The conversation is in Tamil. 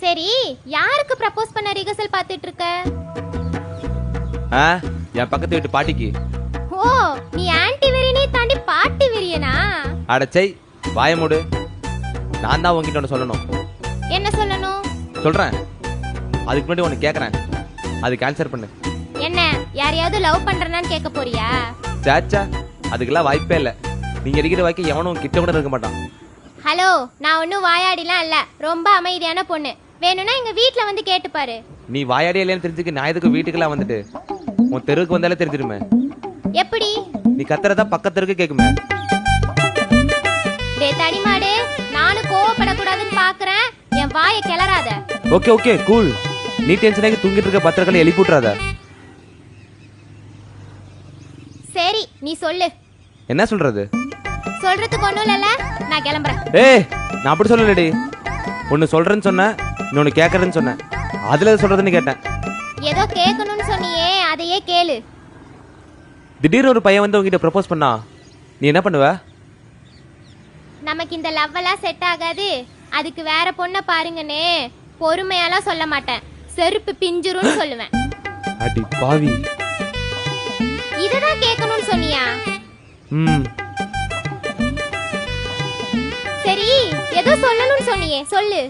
சரி, யாருக்கு ப்ரப்போஸ் பண்ண ரிஹர்சல் பார்த்துட்டு இருக்க? என் பக்கத்து வீட்டு பாட்டிக்கு. ஓ, நீ ஆன்டி வெறியனே தாண்டி பாட்டி வெறியனா? அடச்சை, வாய மூடு. நான் தான் உன்கிட்ட ஒன்று சொல்லணும். என்ன சொல்லணும்? சொல்றேன். அதுக்கு முன்னாடி ஒன்று கேட்கறேன், அதுக்கு ஆன்சர் பண்ணு. என்ன, யாரையாவது லவ் பண்றேன்னு கேட்க போறியா? சாச்சா, அதுக்கெல்லாம் வாய்ப்பே இல்லை. நீங்க அடிக்கிற வாய்க்கு எவனும் கிட்ட கூட இருக்க மாட்டான். ஹலோ, நான் ஒன்னும் வாயாடிலாம் இல்ல, ரொம்ப அமைதியான பொண்ணு. வேணும்னா எங்க வீட்ல வந்து கேட்டு பாரு. நீ வாயாடி இல்லைன்னு தெரிஞ்சுக்க நான் எதுக்கு வீட்டுக்கெல்லாம் வந்துட்டு? உன் தெருவுக்கு வந்தாலே தெரிஞ்சிருமே. எப்படி? நீ கத்துறதா பக்கத்தருக்கு கேக்குமே. டேய் தடிமாடு, நானும் கோவப்படக்கூடாதுன்னு பாக்குறேன், என் வாயை கிளறாத. Okay okay cool. நீ டென்ஷன் ஆகி தூங்கிட்டு இருக்க பத்திரங்களை எழுப்பி விட்டுறாத. சரி, நீ சொல்லு. என்ன சொல்றது? சொல்றதுக்கு ஒண்ணும் இல்லல, நான் கிளம்புறேன். ஏய், நான் அப்படி சொல்லலடி. ஒன்னு சொல்றேன்னு சொன்னேன், இன்னொன்னு கேட்கறேன்னு சொன்னேன். அதுல சொல்றதுன்னு கேட்டேன். ஏதோ கேட்கணும்னு சொன்னியே, அதையே கேளு. திடீர்னு ஒரு பையன் வந்து உங்ககிட்ட ப்ரப்போஸ் பண்ணா நீ என்ன பண்ணுவ? நமக்கு இந்த லவ் எல்லாம் செட் ஆகாது, அதுக்கு வேற பொண்ணை பாருங்கன்னு பொறுமையாலாம் சொல்ல மாட்டேன், செருப்பு பிஞ்சிரும்னு சொல்லுவேன். அடி பாவி. இததான் கேட்கணும்னு சொன்னியா? ம். சரி, ஏதோ சொல்லணும்னு சொன்னியே, சொல்லு.